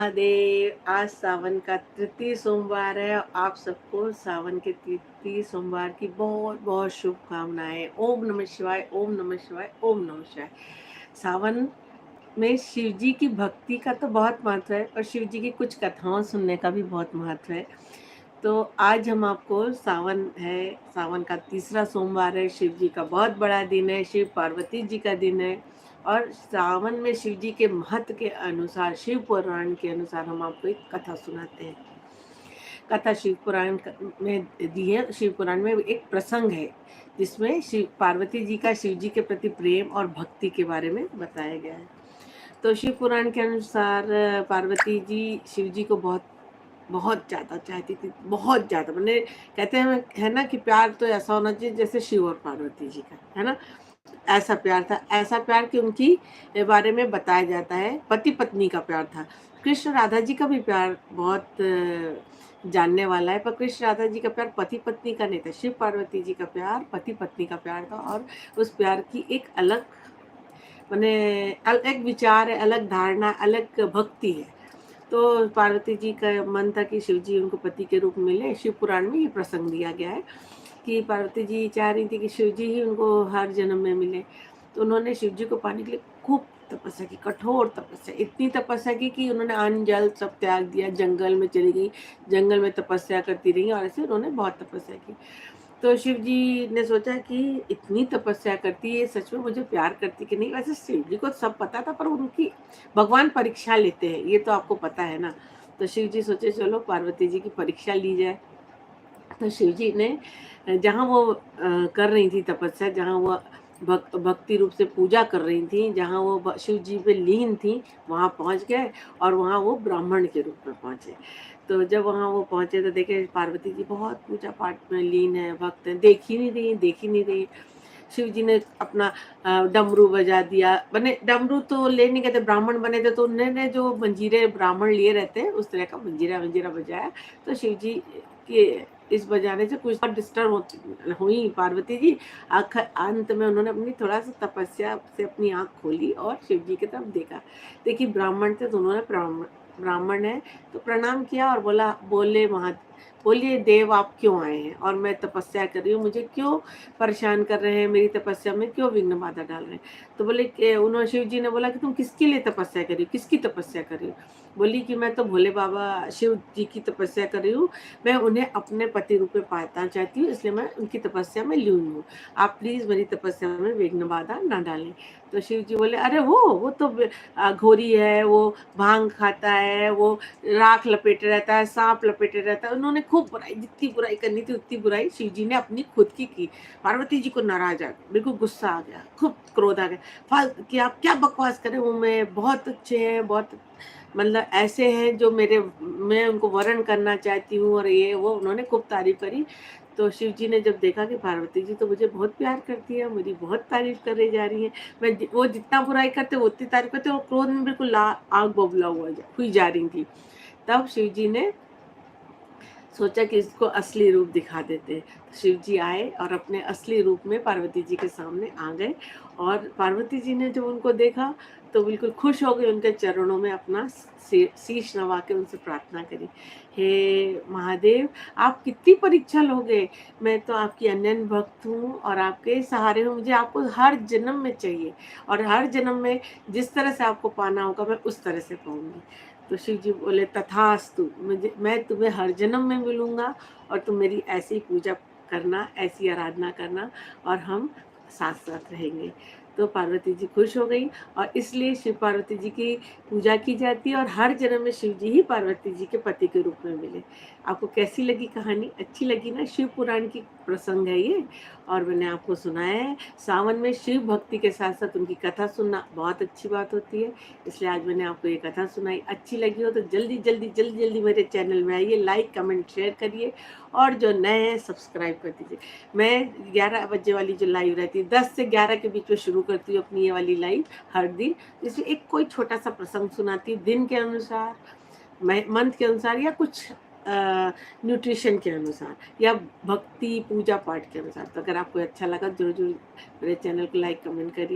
महादेव। आज सावन का तृतीय सोमवार है और आप सबको सावन के तृतीय सोमवार की बहुत बहुत शुभकामनाएं। ओम नमः शिवाय, ओम नमः शिवाय, ओम नमः शिवाय। सावन में शिव जी की भक्ति का तो बहुत महत्व है और शिव जी की कुछ कथाओं सुनने का भी बहुत महत्व है। तो आज हम आपको सावन का तीसरा सोमवार है, शिव जी का बहुत बड़ा दिन है, शिव पार्वती जी का दिन है। और सावन में शिव जी के महत्व के अनुसार, शिव पुराण के अनुसार हम आपको एक कथा सुनाते हैं। कथा शिव पुराण में दी है। शिव पुराण में एक प्रसंग है जिसमें शिव पार्वती जी का शिव जी के प्रति प्रेम और भक्ति के बारे में बताया गया है। तो शिव पुराण के अनुसार पार्वती जी शिव जी को बहुत बहुत ज़्यादा चाहती थी, बहुत ज़्यादा। मैंने कहते हैं है ना कि प्यार तो ऐसा होना चाहिए जैसे शिव और पार्वती जी का, है ना। ऐसा प्यार था, ऐसा प्यार कि उनकी बारे में बताया जाता है पति पत्नी का प्यार था। कृष्ण राधा जी का भी प्यार बहुत जानने वाला है, पर कृष्ण राधा जी का प्यार पति पत्नी का नहीं था। शिव पार्वती जी का प्यार पति पत्नी का प्यार था और उस प्यार की एक अलग माने एक विचार है, अलग धारणा, अलग भक्ति है। तो पार्वती जी का मन था कि शिव जी उनको पति के रूप में मिले। शिव पुराण में ये प्रसंग दिया गया है कि पार्वती जी चाह रही थी कि शिव जी ही उनको हर जन्म में मिले। तो उन्होंने शिव जी को पाने के लिए खूब तपस्या की, कठोर तपस्या, इतनी तपस्या की कि उन्होंने अन्न जल सब त्याग दिया, जंगल में चली गई, जंगल में तपस्या करती रही और ऐसे उन्होंने बहुत तपस्या की। तो शिव जी ने सोचा कि इतनी तपस्या करती है, सच में मुझे प्यार करती कि नहीं। वैसे शिव जी को सब पता था, पर उनकी भगवान परीक्षा लेते हैं, ये तो आपको पता है ना। तो शिव जी सोचे चलो पार्वती जी की परीक्षा ली जाए। तो शिव जी ने जहाँ वो कर रही थी तपस्या, जहाँ वो भक्ति रूप से पूजा कर रही थी, जहाँ वो शिव जी पे लीन थी, वहाँ पहुँच गए और वहाँ वो ब्राह्मण के रूप में पहुँचे। तो जब वहाँ वो पहुँचे तो देखे पार्वती जी बहुत पूजा पाठ में लीन है, भक्त है, देख ही नहीं रही, देख ही नहीं रही। शिव जी ने अपना डमरू बजा दिया। बने डमरू तो ले नहीं गए थे, ब्राह्मण बने थे, तो उन्होंने जो मंजीरे ब्राह्मण लिए रहते हैं उस तरह का मंजीरा मंजीरा बजाया। तो शिव जी के इस बजाने से कुछ डिस्टर्ब हुई पार्वती जी। अंत में उन्होंने अपनी थोड़ा सा तपस्या से अपनी आंख खोली और शिव जी की तरफ देखा। देखिए ब्राह्मण थे तो उन्होंने ब्राह्मण है तो प्रणाम किया और बोलिए देव आप क्यों आए हैं और मैं तपस्या कर रही हूँ, मुझे क्यों परेशान कर रहे हैं, मेरी तपस्या में क्यों विघ्न बाधा डाल रहे हैं। तो बोले कि उन्होंने शिव जी ने बोला कि तुम किसके लिए तपस्या कर रही हो, किसकी तपस्या कर रही हो। बोली कि मैं तो भोले बाबा शिव जी की तपस्या कर रही हूँ, मैं उन्हें अपने पति रूप में पाना चाहती हूँ, इसलिए मैं उनकी तपस्या में लीन हूँ। आप प्लीज मेरी तपस्या में विघ्न बाधा ना डालें। तो शिव जी बोले अरे वो तो घोरी है, वो भांग खाता है, वो राख लपेटे रहता है, सांप लपेटे रहता है। उन्होंने खूब बुराई, जितनी बुराई करनी थी उतनी बुराई शिव जी ने अपनी खुद की। पार्वती जी को नाराज आ गया, बिल्कुल गुस्सा आ गया, खूब क्रोध आ गया। फालतू कि आप क्या बकवास करें, वो मैं बहुत अच्छे हैं, बहुत मतलब ऐसे हैं जो मैं उनको वरण करना चाहती हूँ और ये वो उन्होंने खूब तारीफ करी। तो शिव जी ने जब देखा कि पार्वती जी तो मुझे बहुत प्यार करती है, मेरी बहुत तारीफ करे जा रही है, वो जितना बुराई करते वो उतनी तारीफ करते, वो क्रोध में बिल्कुल आग बबूला हुई जा रही थी। तब शिव जी ने सोचा कि इसको असली रूप दिखा देते हैं। तो शिव जी आए और अपने असली रूप में पार्वती जी के सामने आ गए और पार्वती जी ने जब उनको देखा तो बिल्कुल खुश हो गए, उनके चरणों में अपना शीश नवा के उनसे प्रार्थना करी। हे महादेव, आप कितनी परीक्षा लोगे, मैं तो आपकी अनन्य भक्त हूँ और आपके सहारे हूँ, मुझे आपको हर जन्म में चाहिए और हर जन्म में जिस तरह से आपको पाना होगा मैं उस तरह से पाऊंगी। तो शिव जी बोले तथास्तु, मैं तुम्हें हर जन्म में मिलूंगा और तुम मेरी ऐसी पूजा करना, ऐसी आराधना करना और हम साथ साथ रहेंगे। तो पार्वती जी खुश हो गई और इसलिए शिव पार्वती जी की पूजा की जाती है और हर जन्म में शिव जी ही पार्वती जी के पति के रूप में मिले। आपको कैसी लगी कहानी, अच्छी लगी ना। शिव पुराण की प्रसंग है ये और मैंने आपको सुनाया है। सावन में शिव भक्ति के साथ साथ उनकी कथा सुनना बहुत अच्छी बात होती है, इसलिए आज मैंने आपको ये कथा सुनाई। अच्छी लगी हो तो जल्दी जल्दी जल्दी जल्दी मेरे चैनल में आइए, लाइक कमेंट शेयर करिए और जो नए हैं सब्सक्राइब कर दीजिए। मैं 11 बजे वाली जो लाइव रहती है 10 से 11 के बीच में शुरू करती हूँ अपनी ये वाली लाइव हर दिन, जिसमें एक कोई छोटा सा प्रसंग सुनाती हूँ दिन के अनुसार, मंथ के अनुसार या कुछ न्यूट्रिशन के अनुसार या भक्ति पूजा पाठ के अनुसार। तो अगर आपको अच्छा लगा जरूर जरूर मेरे चैनल को लाइक कमेंट करिए।